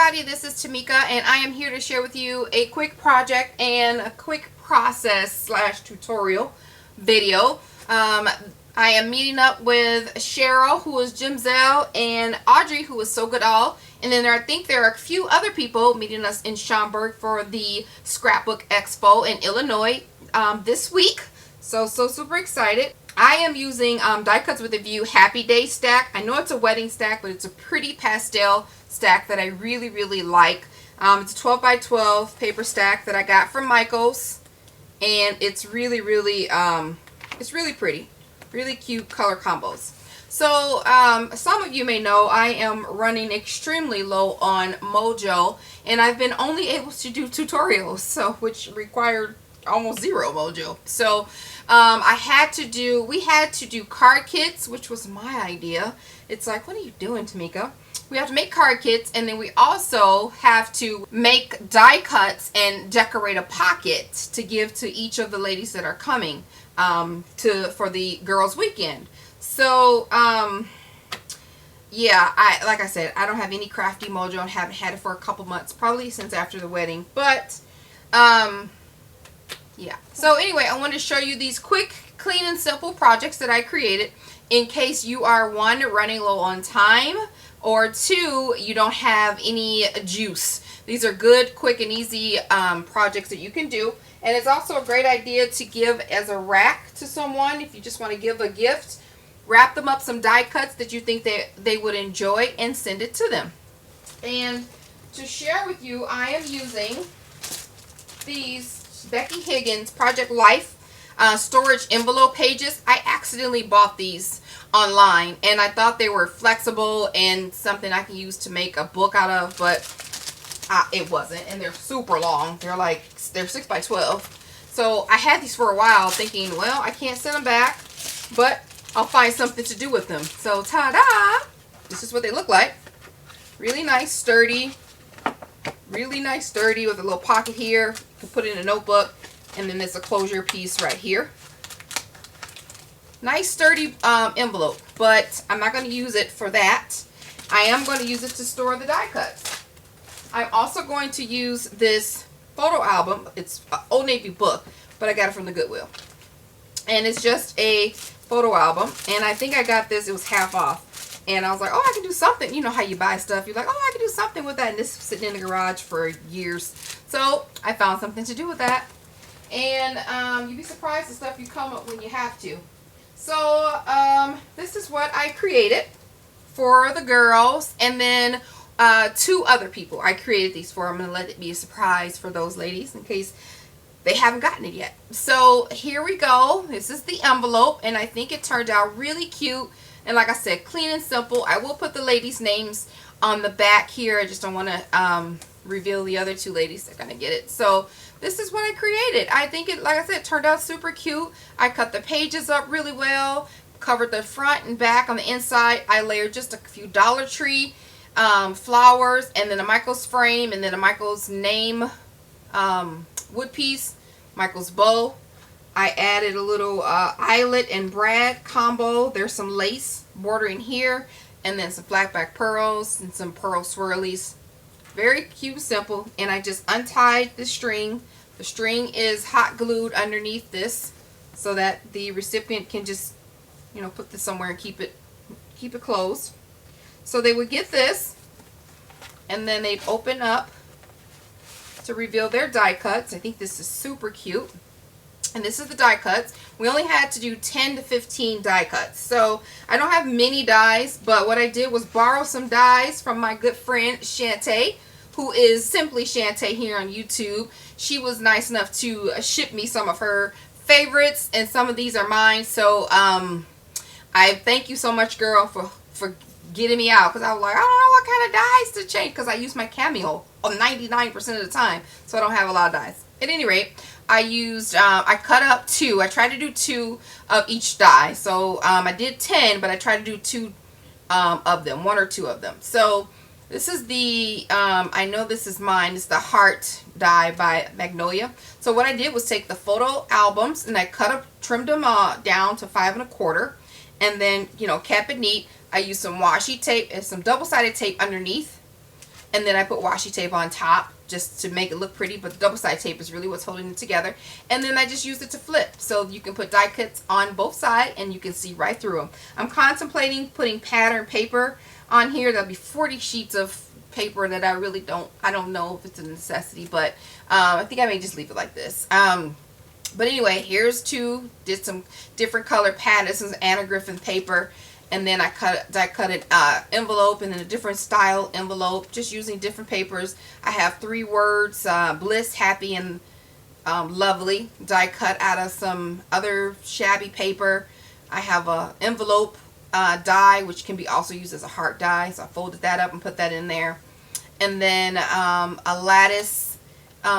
everybody, this is Tamika and I am here to share with you a quick project and a quick process slash tutorial video. I am meeting up with Cheryl, who is Jimzelle, and Audrey, who is So Good All. And then I think there are a few other people meeting us in Schaumburg for the Scrapbook Expo in Illinois this week. So super excited. I am using Die Cuts with a View Happy Day stack. I know it's a wedding stack, but it's a pretty pastel stack that I really like. It's a 12 by 12 paper stack that I got from Michaels, and it's really pretty. Really cute color combos. So some of you may know I am running extremely low on mojo, and I've been only able to do tutorials, so which required almost zero mojo. So we had to do card kits, which was my idea. It's like, what are you doing, Tamika? We have to make card kits, and then we also have to make die cuts and decorate a pocket to give to each of the ladies that are coming for the girls' weekend. So yeah, like I said, I don't have any crafty mojo and haven't had it for a couple months, probably since after the wedding. But yeah. So anyway, I wanted to show you these quick, clean, and simple projects that I created in case you are, one, running low on time, or two, you don't have any juice. These are good, quick, and easy projects that you can do. And it's also a great idea to give as a rack to someone if you just want to give a gift. Wrap them up some die cuts that you think they would enjoy and send it to them. And to share with you, I am using these Becky Higgins Project Life storage envelope pages. I accidentally bought these online, and I thought they were flexible and something I can use to make a book out of, but it wasn't. And they're super long. They're 6 by 12. So I had these for a while thinking, well, I can't send them back, but I'll find something to do with them. So ta-da! This is what they look like. Really nice, sturdy. Really nice, sturdy, with a little pocket here. You can put it in a notebook, and then there's a closure piece right here. Nice, sturdy envelope, but I'm not going to use it for that. I am going to use it to store the die cuts. I'm also going to use this photo album. It's an Old Navy book, but I got it from the Goodwill. And it's just a photo album, and I think I got this, it was half off. And I was like, oh, I can do something. You know how you buy stuff. You're like, oh, I can do something with that. And this was sitting in the garage for years. So I found something to do with that. And you'd be surprised the stuff you come up when you have to. So this is what I created for the girls. And then two other people I created these for. I'm going to let it be a surprise for those ladies in case they haven't gotten it yet. So here we go. This is the envelope. And I think it turned out really cute. And like I said, clean and simple. I will put the ladies' names on the back here. I just don't want to reveal the other two ladies that are going to get it. So this is what I created. I think it, like I said, turned out super cute. I cut the pages up really well. Covered the front and back. On the inside, I layered just a few Dollar Tree flowers. And then a Michaels frame. And then a Michaels name wood piece. Michaels bow. I added a little eyelet and brad combo. There's some lace bordering here, and then some flat back pearls and some pearl swirlies. Very cute, simple. And I just untied the string. The string is hot glued underneath this so that the recipient can just, you know, put this somewhere and keep it closed. So they would get this, and then they'd open up to reveal their die cuts. I think this is super cute. And this is the die cuts. We only had to do 10 to 15 die cuts. So I don't have many dies, but what I did was borrow some dies from my good friend Shantae, who is Simply Shantae here on YouTube. She was nice enough to ship me some of her favorites, and some of these are mine. So I thank you so much, girl, for getting me out, because I was like, I don't know what kind of dies to change, because I use my Cameo 99% of the time, so I don't have a lot of dies. At any rate, I used, I cut up two. I tried to do two of each die. So I did 10, but I tried to do two of them, one or two of them. So this is the, I know this is mine. It's the heart die by Magnolia. So what I did was take the photo albums, and I trimmed them down to 5 1/4, and then, you know, kept it neat. I used some washi tape and some double-sided tape underneath And then I put washi tape on top just to make it look pretty, but the double-sided tape is really what's holding it together. And then I just used it to flip, so you can put die cuts on both sides and you can see right through them. I'm contemplating putting pattern paper on here. There'll be 40 sheets of paper that I don't know if it's a necessity, but I think I may just leave it like this. But anyway, here's two. Did some different color patterns. This is Anna Griffin paper. And then I die cut an envelope, and then a different style envelope, just using different papers. I have 3 words, bliss, happy, and lovely, die cut out of some other shabby paper. I have a envelope die, which can be also used as a heart die. So I folded that up and put that in there. And then a lattice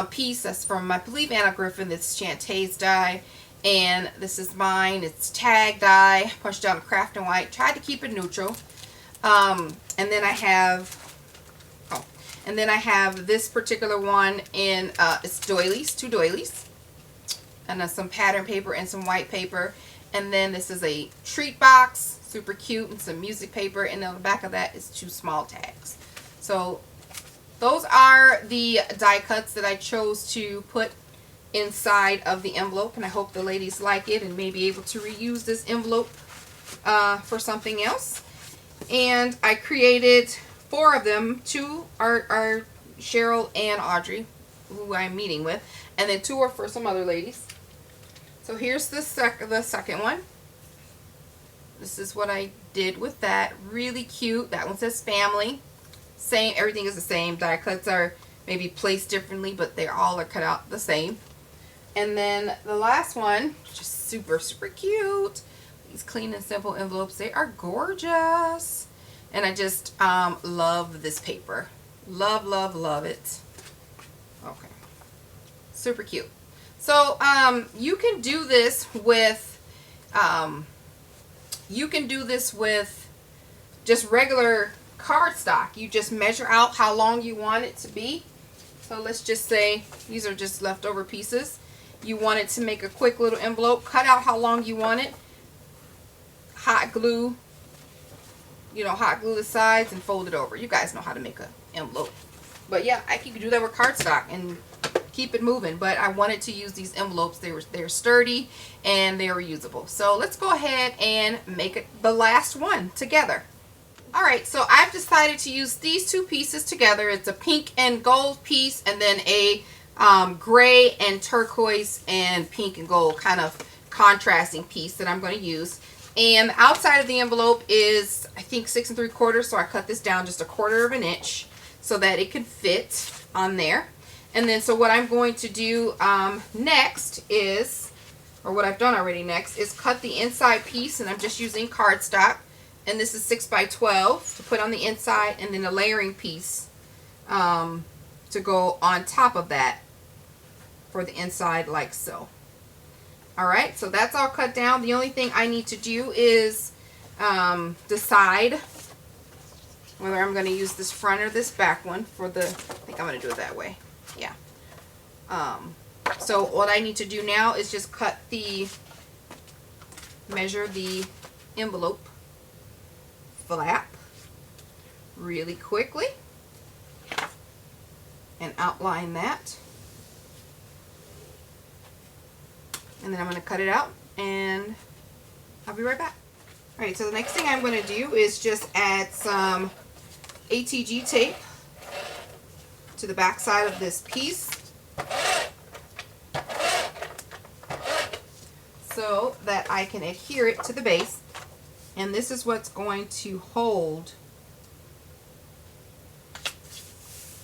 piece that's from, I believe, Anna Griffin. That's Shantae's die. And this is mine. It's tag die, punched out in craft and white. Tried to keep it neutral. And then I have this particular one in it's doilies, 2 doilies, and then some pattern paper and some white paper. And then this is a treat box, super cute, and some music paper. And on the back of that is 2 small tags. So those are the die cuts that I chose to put inside of the envelope, and I hope the ladies like it and may be able to reuse this envelope for something else. And I created 4 of them. 2 are Cheryl and Audrey, who I'm meeting with, and then 2 are for some other ladies. So here's the second one. This is what I did with that. Really cute. That one says family. Same, everything is the same. Die cuts are maybe placed differently, but they all are cut out the same. And then the last one, just super, super cute. These clean and simple envelopes, they are gorgeous. And I just love this paper. Love, love, love it. Okay. Super cute. So you can do this with just regular cardstock. You just measure out how long you want it to be. So let's just say these are just leftover pieces. You want it to make a quick little envelope. Cut out how long you want it. Hot glue, hot glue the sides and fold it over. You guys know how to make an envelope. But yeah, you can do that with cardstock and keep it moving. But I wanted to use these envelopes. They're sturdy and they're reusable. So let's go ahead and make it the last one together. Alright, so I've decided to use these 2 pieces together. It's a pink and gold piece, and then a gray and turquoise and pink and gold kind of contrasting piece that I'm going to use. And the outside of the envelope is, I think, 6 3/4, so I cut this down just 1/4 of an inch so that it could fit on there. And then so what I'm going to do next is, or what I've done already next, is cut the inside piece, and I'm just using cardstock. And this is 6 by 12 to put on the inside, and then a layering piece to go on top of that for the inside, like so. Alright, so that's all cut down. The only thing I need to do is decide whether I'm going to use this front or this back one for the, I think I'm going to do it that way. Yeah. So what I need to do now is just measure the envelope flap really quickly and outline that. And then I'm going to cut it out and I'll be right back. Alright, so the next thing I'm going to do is just add some ATG tape to the back side of this piece so that I can adhere it to the base. And this is what's going to hold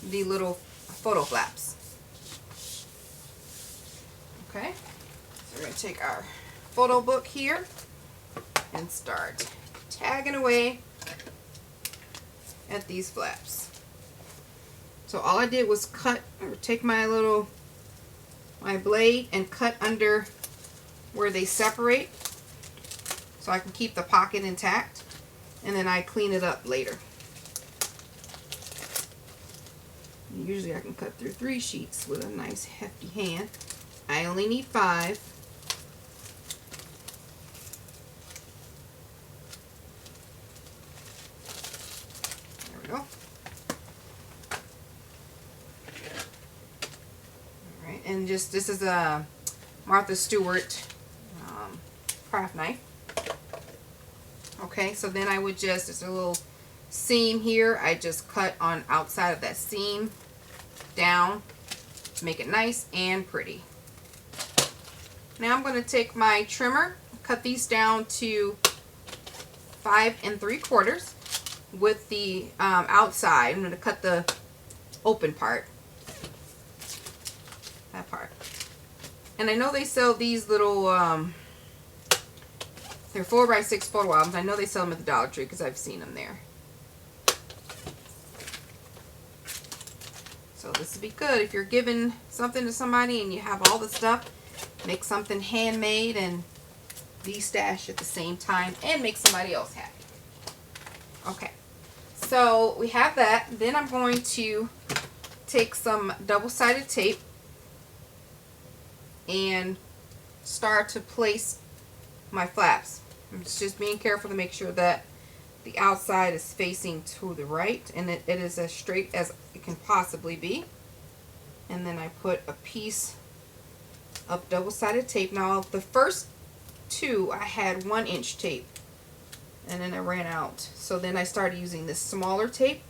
the little photo flaps. Okay, so we're going to take our photo book here and start tagging away at these flaps. So all I did was take my blade and cut under where they separate so I can keep the pocket intact, and then I clean it up later. Usually I can cut through 3 sheets with a nice hefty hand. I only need 5. There we go. And just, this is a Martha Stewart craft knife. Okay, so then I would just, there's a little seam here. I just cut on outside of that seam down to make it nice and pretty. Now I'm going to take my trimmer, cut these down to 5 3/4 with the outside. I'm going to cut the open part, that part. And I know they sell these little, they're 4x6 photo albums. I know they sell them at the Dollar Tree because I've seen them there. So this would be good if you're giving something to somebody and you have all the stuff. Make something handmade and de-stash at the same time and make somebody else happy. Okay, so we have that. Then I'm going to take some double-sided tape and start to place my flaps. I'm just being careful to make sure that the outside is facing to the right and it is as straight as it can possibly be. And then I put a piece of double-sided tape. Now the first two I had 1-inch tape and then I ran out, so then I started using this smaller tape.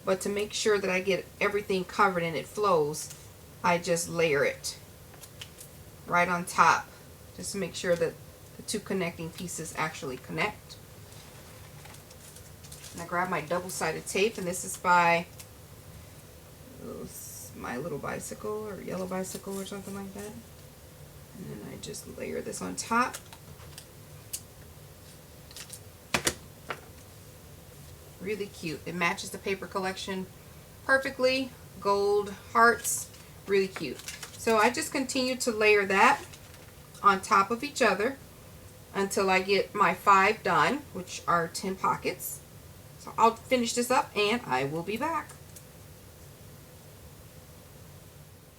But to make sure that I get everything covered and it flows, I just layer it right on top just to make sure that the two connecting pieces actually connect. And I grab my double-sided tape, and this is by My Little Bicycle or Yellow Bicycle or something like that. And then I just layer this on top. Really cute. It matches the paper collection perfectly. Gold hearts. Really cute. So I just continue to layer that on top of each other until I get my 5 done, which are 10 pockets. So I'll finish this up and I will be back.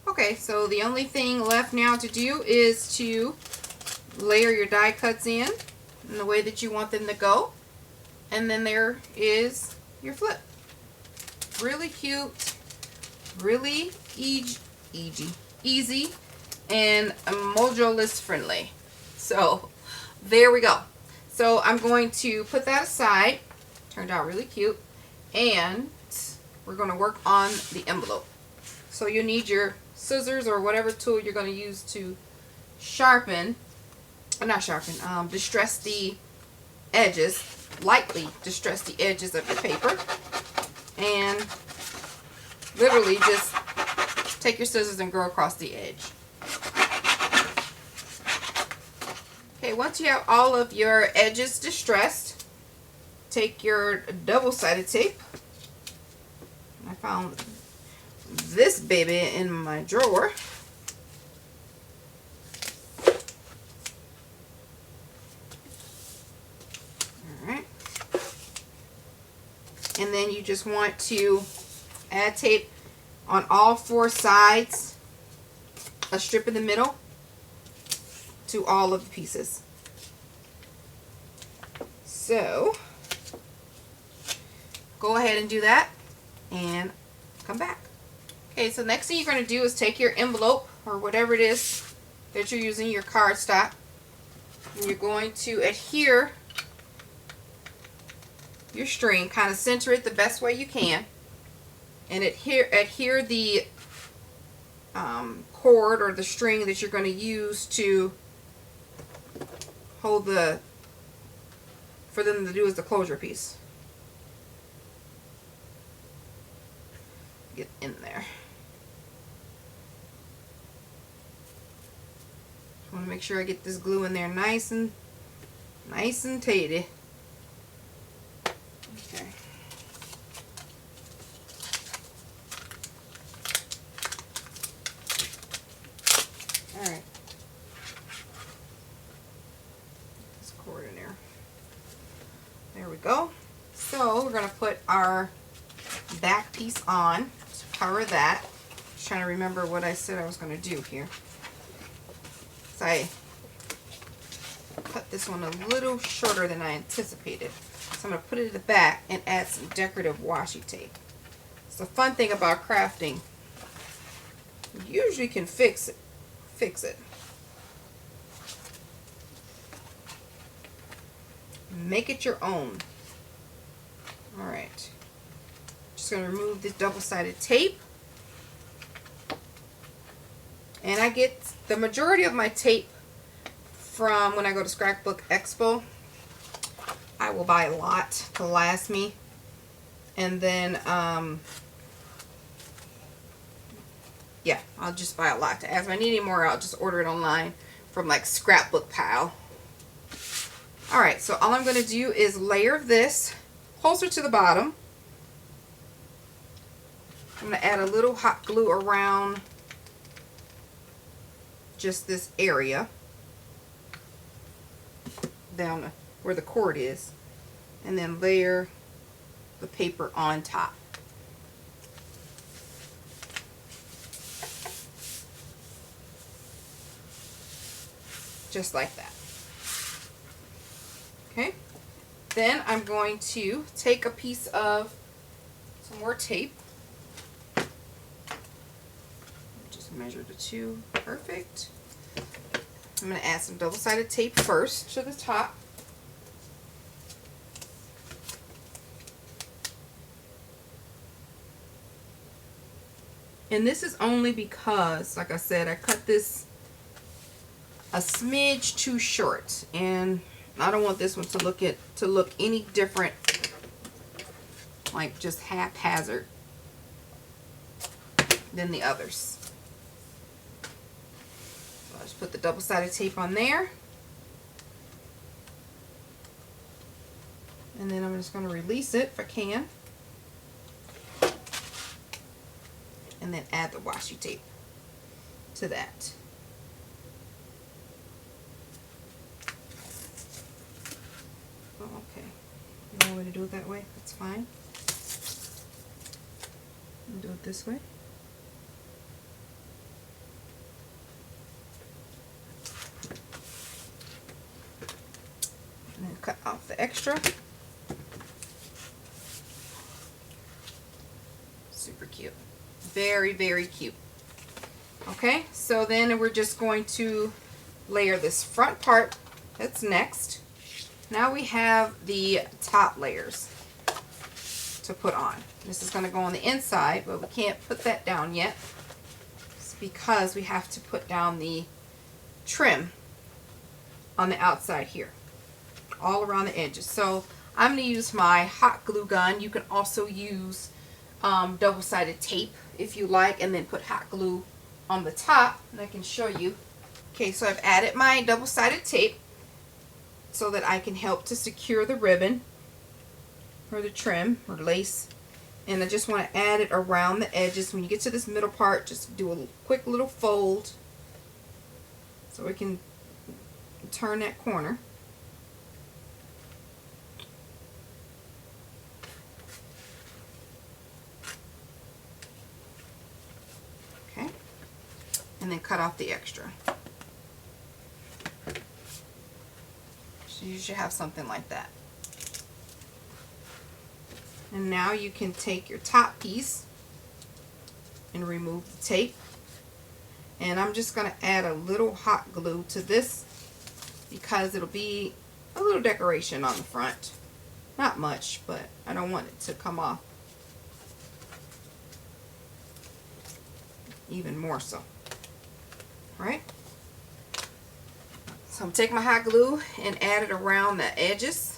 Okay, so the only thing left now to do is to layer your die cuts in the way that you want them to go. And then there is your flip. Really cute, really easy, and Mojo list friendly. So there we go. So I'm going to put that aside. Turned out really cute. And we're going to work on the envelope. So you need your scissors or whatever tool you're going to use to distress the edges. Lightly distress the edges of your paper. And literally just take your scissors and go across the edge. Okay, once you have all of your edges distressed, take your double-sided tape. I found this baby in my drawer. Alright. And then you just want to add tape on all 4 sides, a strip in the middle, to all of the pieces. So go ahead and do that and come back. Okay, so next thing you're going to do is take your envelope or whatever it is that you're using, your cardstock, and you're going to adhere your string, kind of center it the best way you can, and adhere the cord or the string that you're going to use to hold for them to do as the closure piece. Get in there. Just want to make sure I get this glue in there nice and tidy. Okay. Alright. This cord in there. There we go. So we're going to put our back piece on to cover that. Just trying to remember what I said I was going to do here. So I cut this one a little shorter than I anticipated. So I'm going to put it in the back and add some decorative washi tape. It's the fun thing about crafting. You usually can fix it. Make it your own. All right. Just going to remove this double-sided tape. And I get the majority of my tape from when I go to Scrapbook Expo. I will buy a lot to last me. And then, yeah, I'll just buy a lot to ask. If I need any more, I'll just order it online from like Scrapbook Pal. Alright, so all I'm going to do is layer this closer to the bottom. I'm going to add a little hot glue around just this area down where the cord is, and then layer the paper on top. Just like that. Okay, then I'm going to take a piece of some more tape. Just measure the two. Perfect. I'm going to add some double-sided tape first to the top. And this is only because, like I said, I cut this a smidge too short, and I don't want this one to look any different, like just haphazard than the others. So I'll just put the double-sided tape on there, and then I'm just going to release it if I can, and then add the washi tape to that. Okay, you want me to do it that way? That's fine. I'll do it this way. And then cut off the extra. Super cute. Very, very cute. Okay, so then we're just going to layer this front part that's next. Now we have the top layers to put on. This is going to go on the inside, but we can't put that down yet. It's because we have to put down the trim on the outside here, all around the edges. So I'm going to use my hot glue gun. You can also use double-sided tape if you like, and then put hot glue on the top, and I can show you. Okay, so I've added my double-sided tape so that I can help to secure the ribbon or the trim or lace, and I just want to add it around the edges. When you get to this middle part, just do a quick little fold so we can turn that corner. Okay, and then cut off the extra. So you should have something like that. And now you can take your top piece and remove the tape. And I'm just going to add a little hot glue to this because it'll be a little decoration on the front. Not much, but I don't want it to come off even more so. Alright? So I'm taking my hot glue and add it around the edges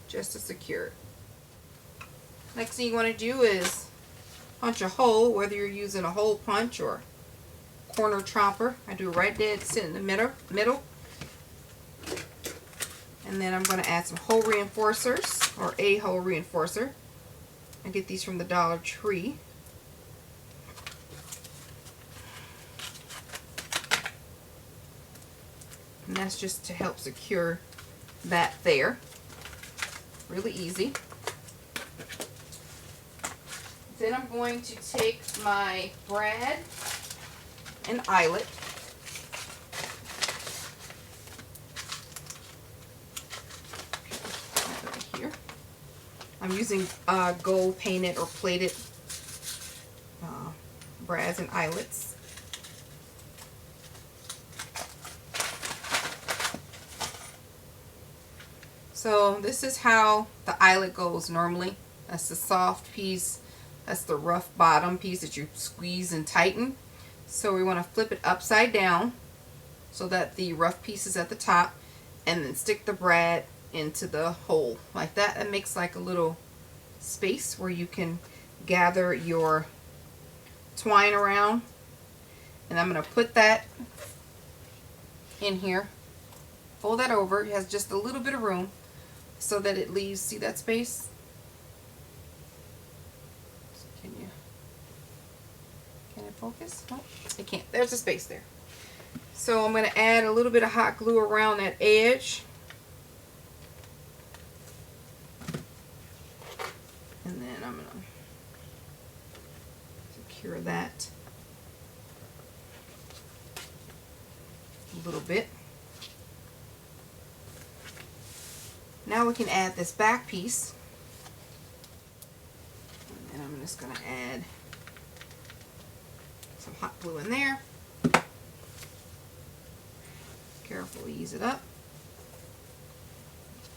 just to secure it. Next thing you want to do is punch a hole, whether you're using a hole punch or corner chopper. I do right there, sit in the middle. And then I'm going to add some hole reinforcers, or a hole reinforcer. I get these from the Dollar Tree. And that's just to help secure that there. Really easy. Then I'm going to take my brad and eyelet. Right here. I'm using gold painted or plated brads and eyelets. So this is how the eyelet goes normally. That's the soft piece. That's the rough bottom piece that you squeeze and tighten. So we want to flip it upside down so that the rough piece is at the top, and then stick the brad into the hole like that. It makes like a little space where you can gather your twine around. And I'm going to put that in here, fold that over. It has just a little bit of room so that it leaves, see that space? Can it focus? No, it can't. There's a space there. So I'm going to add a little bit of hot glue around that edge. And then I'm going to secure that a little bit. Now we can add this back piece. And then I'm just going to add some hot glue in there. Carefully ease it up.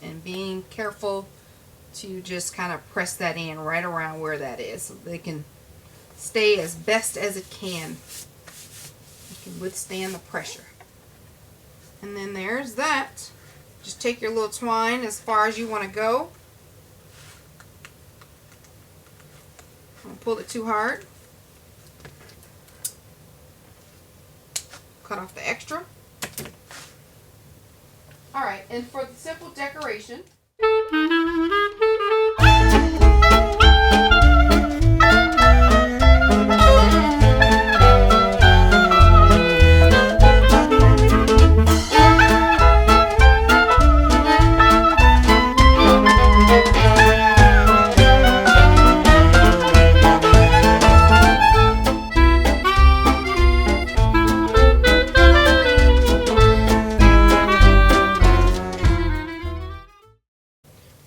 And being careful to just kind of press that in right around where that is so they can stay as best as it can. It can withstand the pressure. And then there's that. Just take your little twine as far as you want to go. Don't pull it too hard. Cut off the extra. Alright, and for the simple decoration,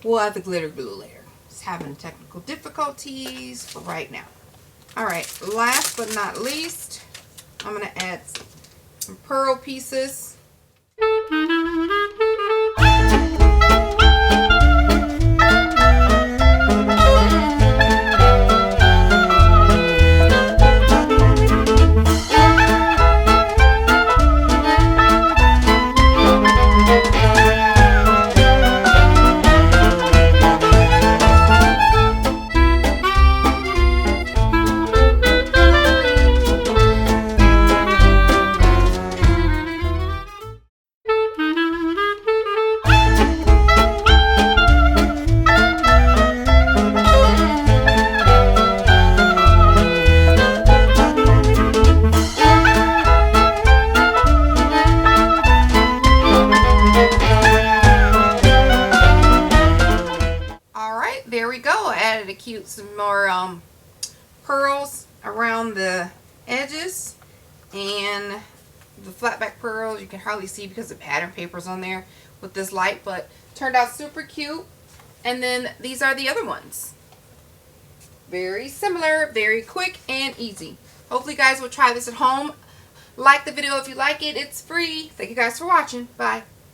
we'll add the glitter glue later. Just having technical difficulties for right now. Alright, last but not least, I'm going to add some pearl pieces. There we go. I added a cute some more pearls around the edges, and the flat back pearls you can hardly see because the pattern paper's on there with this light, but turned out super cute. And then these are the other ones. Very similar, very quick and easy. Hopefully you guys will try this at home. Like the video if you like it. It's free. Thank you guys for watching. Bye.